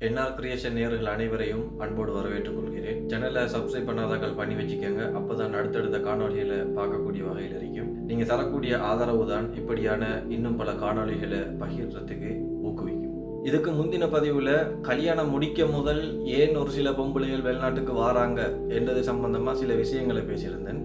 NR creation நேயர்கள் அனைவரையும் அன்போடு வரவேற்றுக் கொள்கிறேன். சேனலை சப்ஸ்கிரைப் பண்ணாதாக்கள் பண்ணி வச்சுக்கோங்க. அப்போதான் அடுத்தடுத்த காணொலிகளை பார்க்கக்கூடிய வகையில் இருக்கும். நீங்கள் தரக்கூடிய ஆதரவு தான் இப்படியான இன்னும் பல காணொலிகளை பகிர்றதுக்கு ஊக்குவிக்கும். இதுக்கு முந்தின பதிவில் கல்யாணம் முடிக்க முதல் ஏன் ஒரு சில பொம்பளைகள் வெளிநாட்டுக்கு வாராங்க என்றது சம்பந்தமாக சில விஷயங்களை பேசியிருந்தேன்.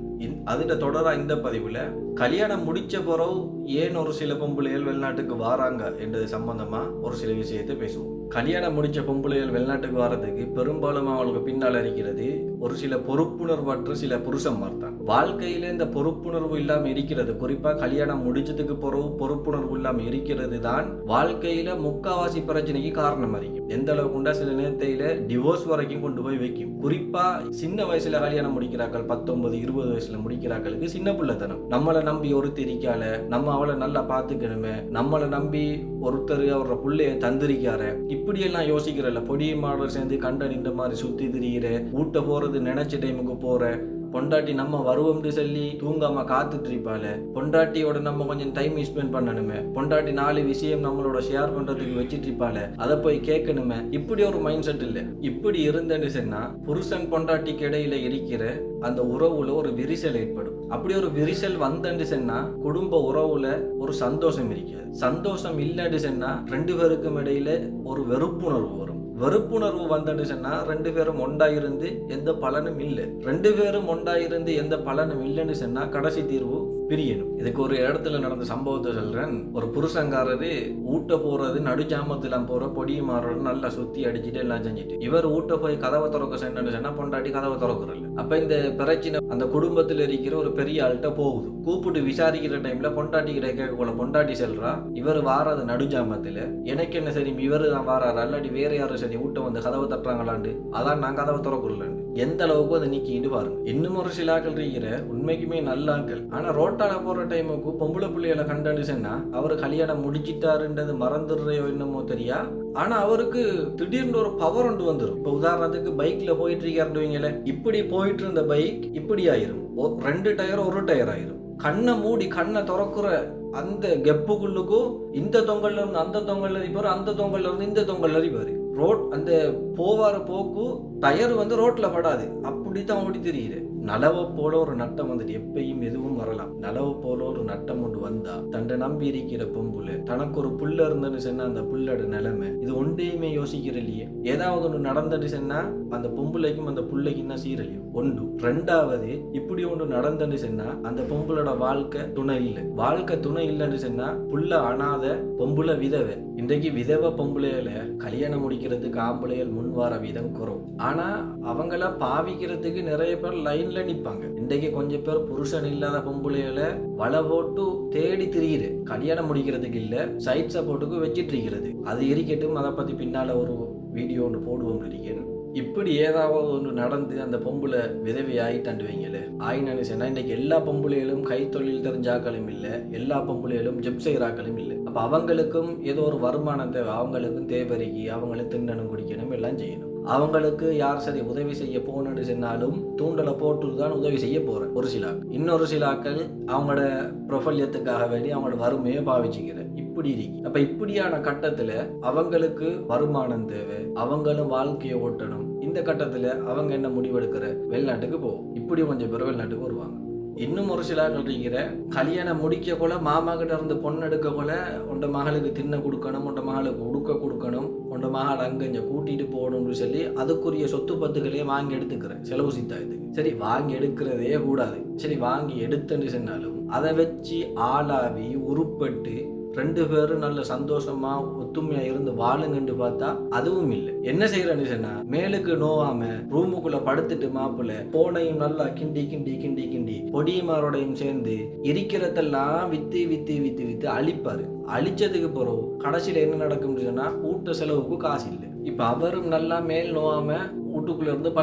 அதில் தொடராக இந்த பதிவில் கல்யாணம் முடிச்ச பிறகு ஏன் ஒரு சில பொம்பளைகள் வெளிநாட்டுக்கு வாராங்க என்றது சம்பந்தமாக ஒரு சில விஷயத்தை பேசுவோம். கல்யாணம் முடித்த பொம்பளைகள் வெளிநாட்டுக்கு வர்றதுக்கு பெரும்பாலும் அவங்களுக்கு பின்னால் இருக்கிறது ஒரு சில பொறுப்புணர்வற்ற சில புருஷன்மார் தான். வாழ்க்கையில இந்த பொறுப்புணர்வு இல்லாமல் இருக்கிறது, குறிப்பாக கல்யாணம் முடிச்சதுக்கு பிறகு பொறுப்புணர்வு இல்லாமல் இருக்கிறது தான் வாழ்க்கையில முக்காவாசி பிரச்சனைக்கு காரணம் அறிக்கும். எந்த அளவுக்குண்டா சில நேரத்தையில டிவோர்ஸ் வரைக்கும் கொண்டு போய் வைக்கும். குறிப்பா சின்ன வயசுல கல்யாணம் முடிக்கிறார்கள், 19-20 வயசுல முடிக்கிறார்களுக்கு சின்ன பிள்ளைத்தனம். நம்மளை நம்பி ஒருத்தர் இருக்கால, நம்ம அவளை நல்லா பார்த்துக்கணுமே, நம்மளை நம்பி ஒருத்தர் அவரோட பிள்ளைய தந்திரிக்காரு, இப்படியெல்லாம் யோசிக்கிறல்ல. பொடி மாடல் சேர்ந்து கண்ட நின்ற மாதிரி சுத்தி திரிகிற, ஊட்ட போறது நினைச்ச டைமுக்கு போற, பொண்டாட்டி நம்ம வருவோம்னு சொல்லி தூங்காம காத்துட்டு இருப்பாள, பொண்டாட்டியோட நம்ம கொஞ்சம் டைம் ஸ்பெண்ட் பண்ணணுமே, பொண்டாட்டி 4 விஷயம் நம்மளோட ஷேர் பண்றதுக்கு வச்சுட்டு இருப்பாள, அதை போய் கேட்கணுமே, இப்படி ஒரு மைண்ட் செட் இல்லை. இப்படி இருந்தேன்னு சொன்னா புருஷன் பொண்டாட்டிக்கு இடையில இருக்கிற அந்த உறவுல ஒரு விரிசல் ஏற்படும். அப்படி ஒரு விரிசல் வந்தேன்னு சொன்னா குடும்ப உறவுல ஒரு சந்தோஷம் இருக்காது. சந்தோஷம் இல்லைன்னு சொன்னா 2 பேருக்கும் இடையில ஒரு வெறுப்புணர்வு வரும். வெறுப்புணர்வு வந்தேன்னு சொன்னா 2 பேரும் ஒண்டாயிருந்து எந்த பலனும் இல்லை. 2 பேரும் ஒண்டாயிருந்து எந்த பலனும் இல்லைன்னு சொன்னா கடைசி தீர்வு பிரியணும். இதுக்கு ஒரு இடத்துல நடந்த சம்பவத்தை சொல்றேன். ஒரு புருஷங்காரரு ஊட்ட போறது நடுஜாமத்துல போற பொடிய மாறோட நல்லா சுத்தி அடிச்சுட்டு எல்லாம் செஞ்சுட்டு இவர் ஊட்ட போய் கதவை திறக்க சென்னு சொன்னா பொண்டாட்டி கதவை திறக்குறல. அப்ப இந்த பிரச்சனை அந்த குடும்பத்துல இருக்கிற ஒரு பெரிய ஆள்கிட்ட போகுது. கூப்பிட்டு விசாரிக்கிற டைம்ல பொண்டாட்டி கிட்ட கேட்க போல பொண்டாட்டி செல்றா, இவர் வாராது நடுஜாமத்துல, எனக்கு என்ன சரி இவரு தான் வாராரு, அல்லாடி வேற யாரும் சரி ஊட்ட வந்து கதவை தட்டுறாங்களாண்டு, அதான் நான் கதவை திறக்குறேன். எந்த அளவுக்கு அதை நீக்கிட்டு பாருங்க. இன்னும் ஒரு சில ஆக்கள் இருக்கிற உண்மைக்குமே நல்ல ஆக்கள், ஆனா ரோட்டால போற டைமுக்கு பொம்பளை பிள்ளைகளை கண்டுச்சுன்னா அவர் கல்யாணம் முடிச்சிட்டாருன்றது மறந்துடுறையோ என்னமோ தெரியா, ஆனா அவருக்கு திடீர்னு ஒரு பவர் ஒன்று வந்துடும். இப்ப உதாரணத்துக்கு பைக்ல போயிட்டு இருக்காருவீங்களே, இப்படி போயிட்டு இருந்த பைக் இப்படி ஆயிரும், 2 டயர் 1 டயர் ஆயிரும். கண்ணை மூடி கண்ணை திறக்குற அந்த கெப்புக்குள்ளுக்கும் இந்த தொங்கல்ல இருந்து அந்த தொங்கல்ல இருப்பாரு, அந்த தொங்கல்ல இருந்து இந்த தொங்கல்ல இருப்பாரு. ரோட் அந்த போவார போக்கு டயர் வந்து ரோட்ல படாது, அப்படித்தான் ஓடி தெரியுது. நலவை போல ஒரு நட்டம் வந்துட்டு எப்பயும் எதுவும் வரலாம். நலவை போல ஒரு நட்டம் ஒன்று வந்தா தண்டை நம்பி இருக்கிற பொம்புல தனக்கு ஒரு புள்ள இருந்தன்னு சொன்னா அந்த புள்ளோட நிலைமை இது ஒன்றையுமே யோசிக்கிற இல்லையே. ஏதாவது ஒன்று நடந்துட்டு சொன்னா அந்த பொம்புளைக்கும் அந்த புள்ளைக்கும் தான் சீரழியும் ஒன்று. 2வது இப்படி ஒன்று நடந்துட்டு சொன்னா அந்த பொம்புளோட வாழ்க்கை துணை இல்லை. வாழ்க்கை துணை இல்லைன்னு சொன்னா புள்ள அனாத, பொம்புளை விதவை. இன்றைக்கு விதவை பொம்பளையில கல்யாணம் முடிக்கிறதுக்கு ஆம்பளைகள் முன் வர விதம் குறவு. ஆனா அவங்கள பாவிக்கிறதுக்கு நிறைய பேர் லைன்ல நிற்பாங்க. இன்றைக்கு கொஞ்சம் பேர் புருஷன் இல்லாத பொம்பளையில வலை போட்டு தேடி திரியுது. கல்யாணம் முடிக்கிறதுக்கு இல்ல, சைட் சப்போர்ட்டுக்கு வச்சிட்டு இருக்கிறது. அது இருக்கட்டும், அதை பத்தி பின்னால ஒரு வீடியோ ஒன்று போடுவோம் இருக்கேன். இப்படி ஏதாவது ஒன்று நடந்து அந்த பொம்பளை விதவி ஆயிட்டாண்டு வைங்களே, ஆயினான்னு சொன்னா இன்றைக்கு எல்லா பொம்பளைகளும் கைத்தொழில் தெரிஞ்சாக்களும் இல்லை, எல்லா பொம்பளைகளும் ஜெப் செய்கிறாக்களும் இல்லை. அப்போ அவங்களுக்கும் ஏதோ ஒரு வருமானம் தேவை, அவங்களுக்கும் தேவரிக்கி அவங்களுக்கு தின்னணும் குடிக்கணும் எல்லாம் செய்யணும். அவங்களுக்கு யார் சரி உதவி செய்ய போகணும்னு சொன்னாலும் தூண்டலை போட்டு தான் உதவி செய்ய போறேன். ஒரு சிலாக்கள், இன்னொரு சிலாக்கள் அவங்களோட பிரபல்யத்துக்காக வேண்டி அவங்களோட வறுமையை பாவிச்சுக்கிற இப்படி இருக்கு. அப்ப இப்படியான கட்டத்துல அவங்களுக்கு வருமானம் தேவை, அவங்களும் வாழ்க்கையை ஓட்டணும். இந்த கட்டத்துல அவங்க என்ன முடிவெடுக்கிற, வெளிநாட்டுக்கு போகும். இப்படி கொஞ்சம் பேர் வெளிநாட்டுக்கு வருவாங்க. இன்னும் ஒரு சில இருக்கிற கல்யாணம் முடிக்க போல மாமா கிட்ட இருந்து பொண்ணு எடுக்க போல உண்ட மகளுக்கு தின்ன கொடுக்கணும், உண்ட மகளுக்கு உடுக்க கொடுக்கணும், உண்ட மகள் அங்க இங்க கூட்டிட்டு போகணும்னு சொல்லி அதுக்குரிய சொத்து பத்துக்களையே வாங்கி எடுத்துக்கிறேன். செலவு சித்தாயத்துக்கு சரி வாங்கி எடுக்கிறதே கூடாது. சரி வாங்கி எடுத்துன்னு சொன்னாலும் அதை வச்சு ஆளாவி உருப்பட்டு 2 பேரும் நல்ல சந்தோஷமா ஒத்துமையா இருந்து வாழுங்கன்னு பார்த்தா அதுவும் இல்லை. என்ன செய்யறேன்னு சொன்னா மேலுக்கு நோவாம ரூமுக்குள்ள படுத்துட்டு மாப்பிள்ள போனையும் நல்லா கிண்டி கிண்டி கிண்டி கிண்டி பொடியமாரோடையும் சேர்ந்து இருக்கிறதெல்லாம் வித்து வித்து வித்து வித்து அழிப்பாரு. அழிச்சதுக்கு பிறகு கடைசியில என்ன நடக்கும்னு சொன்னா ஊட்ட செலவுக்கு காசு இல்லை. இப்ப அவரும் நல்லா மேல் நோவாம வீட்டுக்குள்ள இருந்து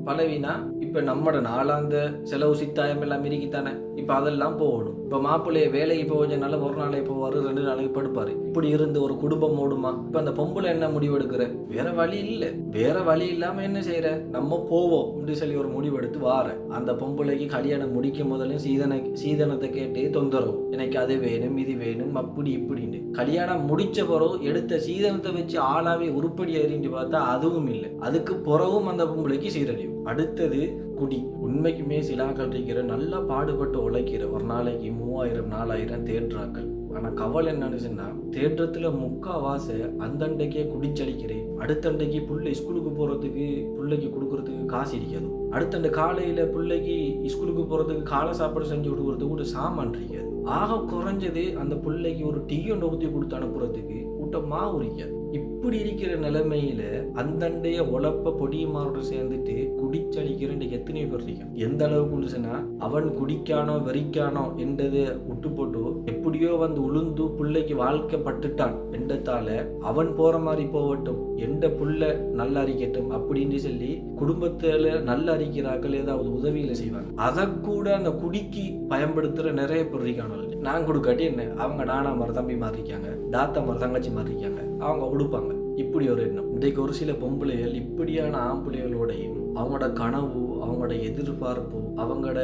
பழவினா இப்ப நம்மட நாளாந்த செலவு சித்தாயம் எல்லாம் இருக்கித்தானே. இப்ப அதெல்லாம் போகணும். இப்ப மாப்பிள்ளைய வேலைக்கு போவதுனால ஒரு நாளே போவாரு, 2 நாளைக்கு படுப்பாரு. இப்படி இருந்து ஒரு குடும்பம் ஓடுமா? இப்ப அந்த பொம்பளை என்ன முடிவு எடுக்கிற? வேற வழி இல்ல. வேற வழி இல்லாம என்ன செய்யற? நம்ம போவோம் அப்படின்னு சொல்லி ஒரு முடிவு எடுத்து வார அந்த பொம்பளைக்கு கல்யாணம் முடிக்கும் முதல்ல சீதனத்தை கேட்டு தொந்தரவு, எனக்கு அது வேணும் இது வேணும் அப்படி இப்படின்னு. கல்யாணம் முடிச்ச பிறகு எடுத்த சீதனத்தை வச்சு ஆளாவே உருப்படி அறிஞ்சு பார்த்தா அதுவும் இல்லை. அதுக்கு பிறகும் அந்த பொம்பளைக்கு சீரழிவு. அடுத்தது குடி. உண்மைக்குமே சிலாக்கள் இருக்கிற நல்லா பாடுபட்டு உழைக்கிற ஒரு நாளைக்கு 3000-4000 தேட்டராக்கள். ஆனா கவலை என்னன்னு சொன்னா தேட்டரத்துல முக்காவாசை அந்தண்டைக்கே குடிச்சடிக்கிறேன். அடுத்தண்டைக்கு பிள்ளை ஸ்கூலுக்கு போறதுக்கு பிள்ளைக்கு கொடுக்கறதுக்கு காசு இருக்காது. அடுத்தண்ட காலையில பிள்ளைக்கு ஸ்கூலுக்கு போறதுக்கு காலை சாப்பாடு செஞ்சு கொடுக்கறதுக்கு ஒரு சாமான் இருக்காது. ஆக குறைஞ்சது அந்த பிள்ளைக்கு ஒரு டீ ஒன்று ஊற்றி கொடுத்து அனுப்புறதுக்கு கூட்டமா உரிக்காது. இப்படி இருக்கிற நிலைமையில அந்தண்டைய உழப்ப பொடியமாரோட சேர்ந்துட்டு குடிச்சடிக்கிற எத்தனையோ பேர் இருக்கான். எந்த அளவுக்கு சொன்னா அவன் குடிக்கானோ வெறிக்கானோ என்றதை விட்டு போட்டு எப்படியோ வந்து உளுந்து பிள்ளைக்கு வாழ்க்கப்பட்டுட்டான் என்றதால அவன் போற மாதிரி போகட்டும், எந்த புள்ள நல்லா அறிக்கட்டும் அப்படின்னு சொல்லி குடும்பத்துல நல்ல அறிக்கிறார்கள் ஏதாவது உதவியில செய்வாங்க. அதை கூட அந்த குடிக்கு பயன்படுத்துற நிறைய பேர் இருக்கானோ. நான் கொடுக்காட்டி என்ன, அவங்க நானா மாதிரி தம்பி மாதிரி இருக்காங்க, தாத்தா மாதிரி தங்கச்சி மாதிரி இருக்காங்க, அவங்க கொடுப்பாங்க. இப்படி ஒரு எண்ணம். இன்றைக்கு ஒரு சில பொம்பளைகள் இப்படியான ஆம்பளைகளோடையும் அவங்களோட கனவு, அவங்களோட எதிர்பார்ப்பு, அவங்களோட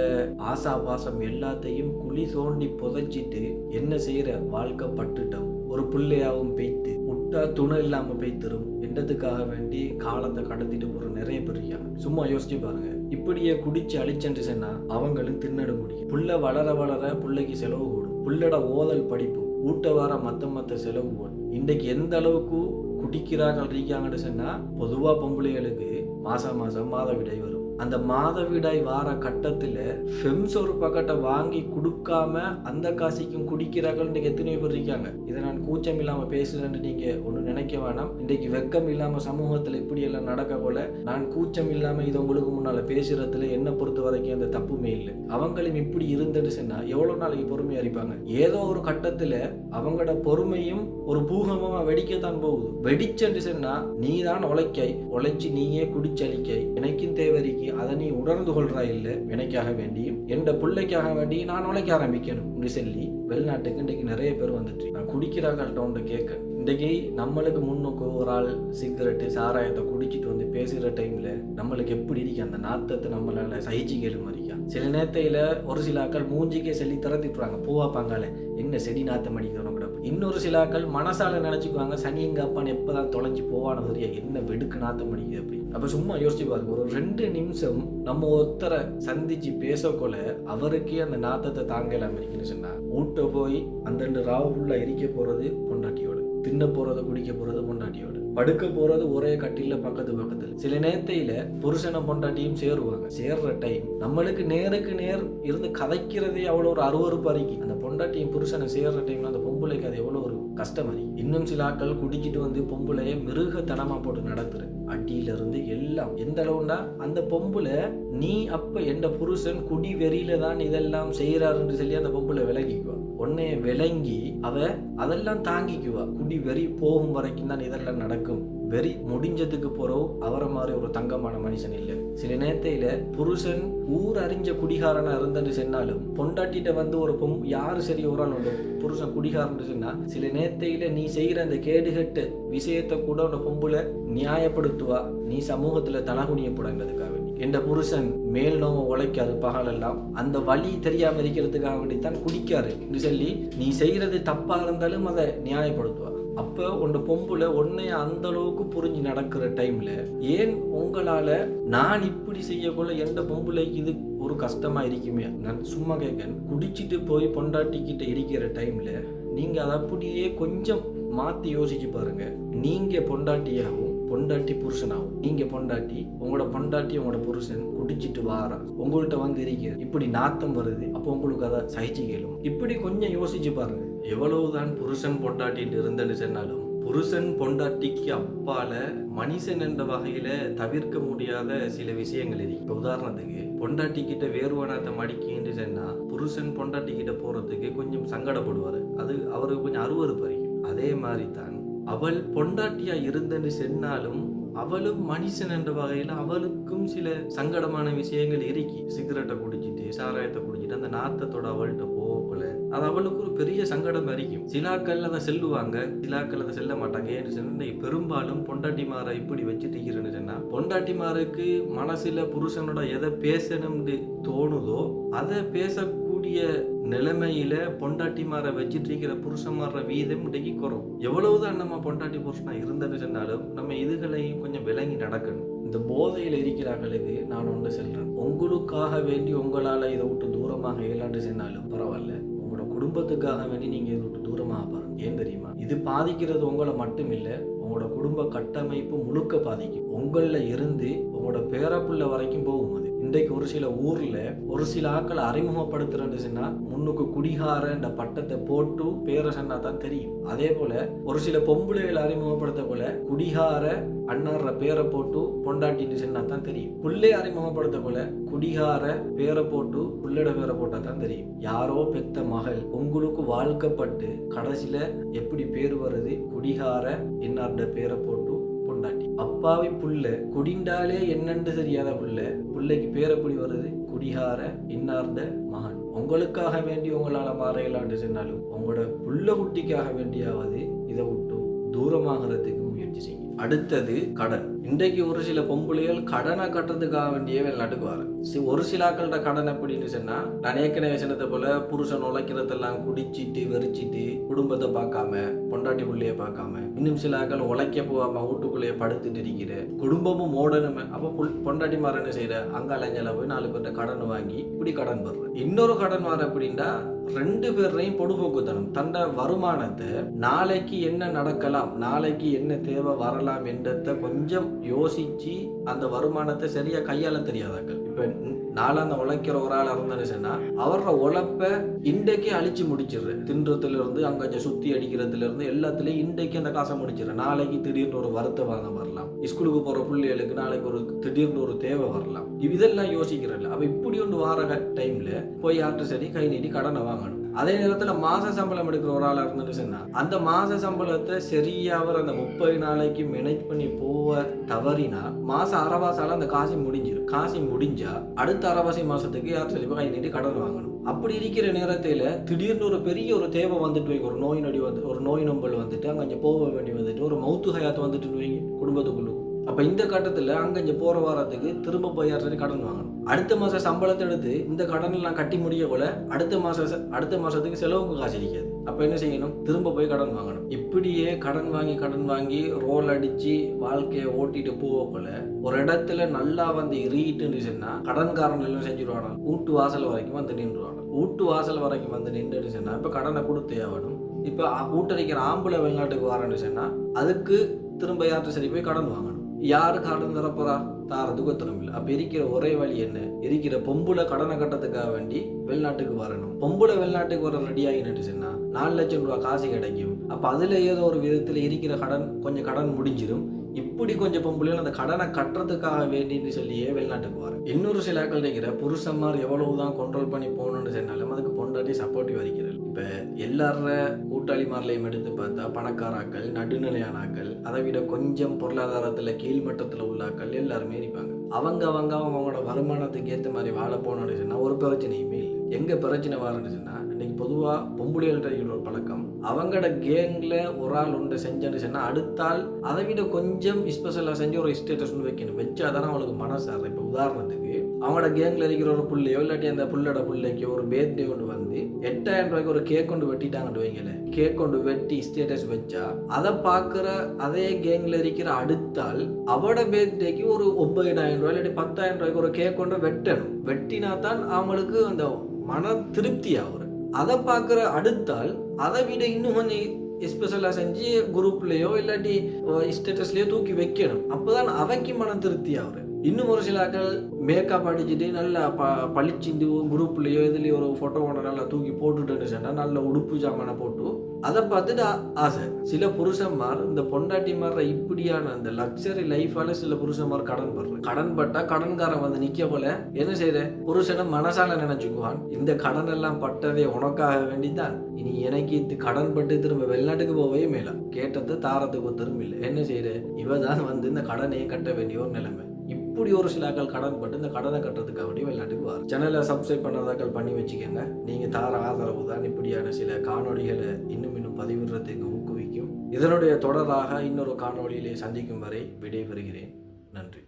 ஆசா பாசம் எல்லாத்தையும் குழி தோண்டி புதைச்சிட்டு என்ன செய்யற வாழ்க்கை பட்டுட்டோம். ஒரு பிள்ளையாவும் பெய்த்து விட்டா துணை இல்லாம பெய்த்திரும் என்றதுக்காக வேண்டி காலத்தை கடத்திட்டு போற நிறைய பேர் இருக்காங்க. சும்மா யோசிச்சு பாருங்க. இப்படியே குடிச்சு அழிச்சென்று சொன்னா அவங்களும் தின்னட முடியும். புள்ள வளர வளர பிள்ளைக்கு செலவு கூடும். புள்ளோட ஓதல் படிப்பு ஊட்ட வர மத்த செலவு போடும். இன்றைக்கு எந்த அளவுக்கு குடிக்கிறார்கள் இருக்காங்கன்னு சொன்னா பொதுவா பொம்பளைகளுக்கு மாசம் மாதவிடாய் வரும். அந்த மாதவிடாய் வார கட்டத்துல ஃபெம்ஸ் ஒரு பக்கத்தை வாங்கி கொடுக்காம அந்த காசிக்கும் குடிக்கிறார்கள் இன்றைக்கு எத்தனையோ பேர் இருக்காங்க. இதை நான் கூச்சம் இல்லாம பேசுறேன்னு நீங்க ஒண்ணு நினைக்க வேணாம். இன்றைக்கு வெக்கம் இல்லாம சமூகத்துல இப்படி எல்லாம் நடக்க போல நான் கூச்சம் இல்லாம இது உங்களுக்கு முன்னால பேசுறதுல என்ன பொறுத்த வரைக்கும் அந்த தப்புமே இல்லை. அவங்களும் இப்படி இருந்துட்டு சொன்னா எவ்வளவு நாளைக்கு பொறுமையா இருப்பாங்க? ஏதோ ஒரு கட்டத்துல அவங்களோட பொறுமையும் ஒரு பூகமா வெடிக்கத்தான் போகுது. வெடிச்சென்று சொன்னா நீ தான் உழைச்சி நீயே குடிச்சளிக்காய், எனக்கும் தேவரிக்கு அதை நீ உணர்ந்து கொள்றா இல்ல, எனக்காக வேண்டியும் எந்த பிள்ளைக்காக வேண்டி நான் உழைக்க ஆரம்பிக்கணும் அப்படி சொல்லி வெளிநாட்டுக்கு இன்றைக்கு நிறைய பேர் வந்துட்டு நான் குடிக்கிறாங்கள்ட்ட ஒன்று கேட்க. இன்றைக்கு நம்மளுக்கு முன்னுக்கு ஒரு ஆள் சிகரெட்டு சாராயத்தை குடிச்சிட்டு வந்து பேசுகிற டைம்ல நம்மளுக்கு எப்படி இருக்கு அந்த நாத்தத்தை நம்மளால சகிச்சிக்கல மாதிரிக்கா. சில நேரத்தையில ஒரு சில ஆக்கள் மூஞ்சிக்கே சொல்லி திறந்துட்டுறாங்க, பூவா பாங்கால என்ன செடி நாத்தம் அடிக்கிறோம் கூட. இன்னொரு சில ஆக்கள் மனசால நினைச்சுக்குவாங்க சனி எங்க அப்பான்னு எப்பதான் தொலைஞ்சு போவான தெரியா என்ன வெடுக்கு நாத்தம் அடிக்குது அப்படி. அப்ப சும்மா யோசிச்சு பாருங்க, ஒரு 2 நிமிஷம் நம்ம ஒருத்தரை சந்திச்சு பேசக்கொள்ள அவருக்கே அந்த நாத்தத்தை தாங்கலாம் இருக்குன்னு சொன்னா ஊட்ட போய் அந்த ராவு ஃபுல்லா எரிக்க போறது பொண்டாட்டியோட, தின்ன போறது குடிக்க போறது பொண்டாட்டியோட, படுக்க போறது ஒரே கட்டில பக்கத்துல. சில நேரத்தையில புருஷனை பொண்டாட்டியும் சேருவாங்க. சேர்ற டைம் நம்மளுக்கு நேருக்கு நேர் இருந்து கதைக்கிறதே அவ்வளவு ஒரு அருவருப்பு அறிக்கை. அந்த பொண்டாட்டியும் புருஷனை சேர்ற டைம்ல அந்த பொம்பளைக்கு அது எவ்வளவு ஒரு கஷ்டம் அறிக்கை. இன்னும் சில ஆட்கள் குடிச்சிட்டு வந்து பொம்பளைய மிருகத்தனமா போட்டு நடத்துற அடியில இருந்து எல்லாம் எந்த அளவுன்னா அந்த பொம்பளை நீ அப்ப எந்த புருஷன் குடி வெறியில தான் இதெல்லாம் செய்யறாருன்னு சொல்லி அந்த பொம்பளை விளங்கிக்குவா. உன்னைய விளங்கி அவ அதெல்லாம் தாங்கிக்குவா. குடி வெறி போகும் வரைக்கும் தான் இதெல்லாம் நடக்கும். வெறி முடிஞ்சதுக்கு போறோம் அவரை மாதிரி ஒரு தங்கமான மனுஷன் இல்லை. சில நேரத்தையில புருஷன் ஊர் அறிஞ்ச குடிகாரனா இருந்துட்டு சொன்னாலும் பொண்டாட்டிட்ட வந்து ஒரு யாரு சரி ஒரு ஆள் உண்டு புருஷன் குடிகாரன்னு சொன்னா சில நேரத்தையில நீ செய்யற அந்த கேடுகட்டு விஷயத்தை கூட உன்னை பொம்புல நியாயப்படுத்துவா. நீ சமூகத்துல தலகுனியப்படாங்கிறதுக்காக வேண்டி என்ற புருஷன் மேல் நோவை உழைக்காது பகலெல்லாம் அந்த வழி தெரியாம இருக்கிறதுக்காக வேண்டித்தான் குடிக்காரு என்று சொல்லி நீ செய்யறது தப்பா இருந்தாலும் அதை நியாயப்படுத்துவா. அப்ப உங்க பொம்புல உன்னைய அந்த அளவுக்கு புரிஞ்சு நடக்கிற டைம்ல ஏன் உங்களால நான் இப்படி செய்யக்குள்ள எந்த பொம்புலைக்கு இது ஒரு கஷ்டமா இருக்குமே. நான் சும்மா கேட்கேன், குடிச்சிட்டு போய் பொண்டாட்டிக்கிட்ட இருக்கிற டைம்ல நீங்க அதை அப்படியே கொஞ்சம் மாத்தி யோசிச்சு பாருங்க. நீங்க பொண்டாட்டியாகவும் பொண்டாட்டி புருஷனாகும். நீங்க பொண்டாட்டி உங்களோட பொண்டாட்டி உங்களோட புருஷன் குடிச்சிட்டு வாரா உங்கள்கிட்ட வந்து இருக்க இப்படி நாத்தம் வருது, அப்போ உங்களுக்கு அதை சகிச்சு கேளும். இப்படி கொஞ்சம் யோசிச்சு பாருங்க. எவ்வளவுதான் புருஷன் பொண்டாட்டின்னு இருந்தேன்னு சொன்னாலும் புருஷன் பொண்டாட்டிக்கு அப்பால மனுஷன் என்ற வகையில தவிர்க்க முடியாத சில விஷயங்கள் இருக்கு. இப்போ உதாரணத்துக்கு பொண்டாட்டி கிட்ட வேறுவனத்தை மடிக்கின்னு சொன்னா புருஷன் பொண்டாட்டி கிட்ட போறதுக்கு கொஞ்சம் சங்கடப்படுவாரு. அது அவருக்கு கொஞ்சம் அருவருப்பு அறியும். அதே மாதிரி தான் அவள் பொண்டாட்டியா இருந்தேன்னு சொன்னாலும் அவளும் மனுஷன் என்ற வகையில் அவளுக்கும் சில சங்கடமான விஷயங்கள் இருக்கு. சிகரெட்டை குடிச்சிட்டு சாராயத்தை குடிச்சிட்டு அந்த நாத்தத்தோட அவள்கிட்ட போகக்குள்ள அது அவளுக்கு ஒரு பெரிய சங்கடம் இருக்கும். சிலாக்கள் அதை செல்லுவாங்க, சிலாக்கள் அதை செல்ல மாட்டாங்க. ஏன்னு சொன்னா பெரும்பாலும் பொண்டாட்டிமாரை இப்படி வச்சுட்டு இருக்கிறேன்னு சொன்னா பொண்டாட்டிமாருக்கு மனசுல புருஷனோட எதை பேசணும்னு தோணுதோ அதை பேசக்கூடிய நிலைமையில பொண்டாட்டிமாரை வச்சுட்டு இருக்கிற புருஷன்மார வீதம் இன்றைக்கு குறவும். எவ்வளவுதான் நம்ம பொண்டாட்டி புருஷனா இருந்தேன்னு சொன்னாலும் நம்ம இதுகளையும் கொஞ்சம் விளங்கி நடக்கணும். இந்த போதையில் இருக்கிறார்களுக்கு நான் ஒன்று சொல்றேன், உங்களுக்காக வேண்டி உங்களால இதை விட்டு தூரமாக இயலாண்டு சொன்னாலும் பரவாயில்ல, உங்களோட குடும்பத்துக்காக வேண்டி நீங்க இதை விட்டு தூரமாக பாருங்க. ஏன் தெரியுமா, இது பாதிக்கிறது உங்களை மட்டும் இல்லை, உங்களோட குடும்ப கட்டமைப்பு முழுக்க பாதிக்கும். உங்களில் இருந்து உங்களோட பேரப்புள்ள வரைக்கும் போகும். அது இன்றைக்கு ஒரு சில ஊர்ல ஒரு சில ஆக்களை அறிமுகப்படுத்துறேன்னு முன்னுக்கு குடிகாரன்ற பட்டத்தை போட்டு பேரை சொன்னா தான் தெரியும். அதே போல ஒரு சில பொம்பளைகளை அறிமுகப்படுத்த போல குடிகார அண்ணாற பேரை போட்டு பொண்டாட்டின்னு சொன்னா தான் தெரியும். புள்ளை அறிமுகப்படுத்த போல குடிகார பேரை போட்டு புள்ளட பேரை போட்டா தான் தெரியும். யாரோ பெத்த மகள் உங்களுக்கு வாழ்க்கப்பட்டு கடைசியில எப்படி பேர் வருது, குடிகார என்னார்ட பேரை போட்டு பொண்டாட்டி. அப்பாவி புள்ள குடிண்டாலே என்னன்னு தெரியாத புள்ளைக்கு பேர் எப்படி வருது, குடிகார இன்னார்ந்த மகன். உங்களுக்காக வேண்டி உங்களால மாறையலான்னு சொன்னாலும் உங்களோட புள்ள குட்டிக்காக வேண்டியாவது இதை விட்டு தூரமாகிறதுக்கு முயற்சி செய்யுங்க. அடுத்தது கடன். இன்றைக்கு ஒரு சில பொம்பளைகள் கடனை கட்டுறதுக்காக வேண்டிய வெளிநாட்டுக்கு வர. ஒரு சிலாக்களோட கடன் எப்படின்னு சொன்னா, நான் ஏற்கனவே சொன்னதை போல புருஷன் உழைக்கிறதெல்லாம் குடிச்சிட்டு வெறிச்சிட்டு குடும்பத்தை பார்க்காம பொண்டாட்டி பிள்ளைய பார்க்காம, இன்னும் சிலாக்கள் உழைக்க போகாம வீட்டுக்குள்ளேயே படுத்துட்டு இருக்கிற, குடும்பமும் ஓடணுமே. அப்ப பொண்டாட்டி மாற என்ன செய்யற, அங்காலஞ்சல போய் 4 பேர்ட்ட கடன் வாங்கி இப்படி கடன் வர்ற. இன்னொரு கடன் வர எப்படின்னா, 2 பேரையும் பொடுபோக்குத்தனம். தண்ட வருமானத்தை நாளைக்கு என்ன நடக்கலாம், நாளைக்கு என்ன தேவை வரலாம் என்றத கொஞ்சம் யோசிச்சு அந்த வருமானத்தை சரியா கையாள தெரியாதாக்கள். இப்ப நாளாந்த உழைக்கிற ஒரு ஆள் இருந்தேன்னு சொன்னா அவரோட உழைப்ப இன்றைக்கு அழிச்சு முடிச்சிடுற. தின்றதுல இருந்து அங்க சுத்தி அடிக்கிறதுல இருந்து எல்லாத்துலயும் இன்றைக்கு அந்த காசை முடிச்சிடுற. நாளைக்கு திடீர்னு ஒரு வருத்தம் வரலாம், ஸ்கூலுக்கு போற பிள்ளைகளுக்கு நாளைக்கு ஒரு திடீர்னு ஒரு தேவை வரலாம். இதெல்லாம் யோசிக்கிறல்ல. அப்ப இப்படி ஒன்று வார டைம்ல போய் யார்ட்டு சரி கை நீட்டி கடனை வாங்கணும். அதே நேரத்துல மாச சம்பளம் எடுக்கிற ஒரு ஆளா இருந்துட்டு சொன்னா அந்த மாச சம்பளத்தை சரியா அவர் அந்த 30 நாளைக்கு மேனேஜ் பண்ணி போக தவறினா மாசம் அரைவாசால அந்த காசு முடிஞ்சிடும். காசு முடிஞ்சா அடுத்த அரைவாசி மாசத்துக்கு யார் சொல்லி கை நீட்டி கடன் வாங்கணும். அப்படி இருக்கிற நேரத்துல திடீர்னு ஒரு பெரிய ஒரு தேவை வந்துட்டு வைங்க, ஒரு நோய் நொடி வந்து ஒரு நோய் நொம்பல் வந்துட்டு அங்கே போக வேண்டி வந்துட்டு ஒரு மௌத்து ஹயாத்து வந்துட்டு வைங்க குடும்பத்துக்குள்ள. அப்ப இந்த கட்டத்துல அங்க போற வாரத்துக்கு திரும்ப போய் யார் கடன் வாங்கணும். அடுத்த மாசம் சம்பளத்தை எடுத்து இந்த கடன் எல்லாம் கட்டி முடிய போல அடுத்த மாசத்துக்கு செலவுக்கு காசு இருக்காது. அப்ப என்ன செய்யணும், திரும்ப போய் கடன் வாங்கணும். இப்படியே கடன் வாங்கி ரோல் அடிச்சு வாழ்க்கையை ஓட்டிட்டு போகக்குள்ள ஒரு இடத்துல நல்லா வந்து இறுகிட்டு சொன்னா கடன்காரன் எல்லாம் செஞ்சுருவாங்க. வீட்டு வாசல் வரைக்கும் வந்து நின்றுவாங்க. வீட்டு வாசல் வரைக்கும் வந்து நின்றுட்டு சொன்னா இப்ப கடனை கொடுத்தே ஆகணும். இப்ப வீட்டடிக்கிற ஆம்பளை வெளிநாட்டுக்கு வரேன்னு சொன்னா அதுக்கு திரும்ப யார்கிட்ட சரி போய் கடன் வாங்கணும். யாரு கடன் தரப்போறா, தாரதுக்கு ஒத்தனம் இல்லை. அப்ப இருக்கிற ஒரே வழி என்ன, இருக்கிற பொம்புல கடனை கட்டத்துக்காக வேண்டி வெளிநாட்டுக்கு வரணும். பொம்புல வெளிநாட்டுக்கு வர ரெடி ஆகிட்டு சொன்னா 4 லட்சம் ரூபாய் காசு கிடைக்கும். அப்ப அதுல ஏதோ ஒரு விதத்துல இருக்கிற கொஞ்சம் கடன் முடிஞ்சிடும். இப்படி கொஞ்சம் பொம்பளைகள் அந்த கடனை கட்டுறதுக்காக வேண்டின்னு சொல்லியே வெளிநாட்டுக்கு வர. இன்னொரு சில ஆக்கள் இருக்கிற புருஷன்மார் எவ்வளவுதான் கண்ட்ரோல் பண்ணி போகணும்னு சொன்னாலும் அதுக்கு பொண்டாட்டி சப்போர்ட்டிவ் வரைக்கிறது. இப்ப எல்லார கூட்டாளிமார்லையும் எடுத்து பார்த்தா பணக்காராக்கள், நடுநிலையானாக்கள், அதை விட கொஞ்சம் பொருளாதாரத்துல கீழ்மட்டத்துல உள்ளாக்கள் எல்லாருமே இருப்பாங்க. அவங்களோட வருமானத்துக்கு ஏற்ற மாதிரி வாழ போனோம்னு சொன்னா ஒரு பிரச்சனையுமே இல்லை. எங்க பிரச்சனை வரணும்னு சொன்னா இன்னைக்கு பொதுவா பொம்பளைகள்கிட்ட ஒரு பழக்கம், அவங்களோட கேங்ல ஒரு ஆள் ஒன்று செஞ்சேன்னு சொன்னா அடுத்தால் அதை விட கொஞ்சம் ஸ்பெஷலா செஞ்சு ஒரு ஸ்டேட்டஸ் வைக்கணும். வச்சாதானே அவங்களுக்கு மனசாரு. இப்ப உதாரணத்துக்கு அவங்களோட கேங்ல இருக்கிற ஒரு புள்ளையோ இல்லாட்டி அந்த புள்ளோட பிள்ளைக்கோ ஒரு பேர்த்டே கொண்டு வந்து 8000 ரூபாய்க்கு ஒரு கேக் கொண்டு வெட்டிட்டாங்கன்னு வைங்களேன். கேக் கொண்டு வெட்டி ஸ்டேட்டஸ் வச்சா அதை பாக்குற அதே கேங்ல இருக்கிற அடுத்தால் அவட பேர்த்டேக்கு ஒரு 9000 ரூபாய் இல்லாட்டி 10,000 ரூபாய்க்கு ஒரு கேக் கொண்டு வெட்டணும். வெட்டினா தான் அவங்களுக்கு அந்த மன திருப்தி ஆகும். அதை பார்க்குற அடுத்தால் அதை விட இன்னும் கொஞ்சம் எஸ்பெஷலாக செஞ்சு குரூப்லேயோ இல்லாட்டி ஸ்டேட்டஸ்லேயோ தூக்கி வைக்கணும். அப்போதான் அவைக்கு மன திருப்தி ஆகுது. இன்னும் ஒரு சில ஆட்கள் மேக்கப் அடிச்சுட்டு நல்லா பளிச்சிந்து குரூப்லேயோ இதுலேயோ ஒரு ஃபோட்டோ ஒன்று நல்லா தூக்கி போட்டுட்டுன்னு சொன்னால் நல்ல உடுப்பு ஜாமானை போட்டு அதை பார்த்துட்டு ஆசை. சில புருஷன்மார் இந்த பொண்டாட்டி மாற இப்படியான இந்த லக்ஸரி லைஃபால சில புருஷன்மார் கடன் படுற. கடன் பட்டா கடன்காரன் வந்து நிக்க போல என்ன செய்யற, புருஷனை மனசால நினைச்சுக்குவான், இந்த கடன் எல்லாம் பட்டதே உனக்காக வேண்டிதான், இனி எனக்கு இது கடன் பட்டு திரும்ப வெளிநாட்டுக்கு போவே மேல கேட்டது தாரத்துக்கு திரும்ப இல்லை. என்ன செய்யற, இவதான் வந்து இந்த கடனையே கட்ட வேண்டிய ஒரு நிலைமை. இப்படி ஒரு சில ஆக்கள் கடன் பட்டு இந்த கடனை கட்டுறதுக்காக வேண்டிய வெளிநாட்டுக்கு வரும். சேனலை சப்ஸ்கிரைப் பண்ணாதாக்கள் பண்ணி வச்சுக்கோங்க. நீங்கள் தார ஆதரவு தான் இப்படியான சில காணொளிகளை இன்னும் பதிவிடுறதுக்கு ஊக்குவிக்கும். இதனுடைய தொடராக இன்னொரு காணொளியிலே சந்திக்கும் வரை விடைபெறுகிறேன். நன்றி.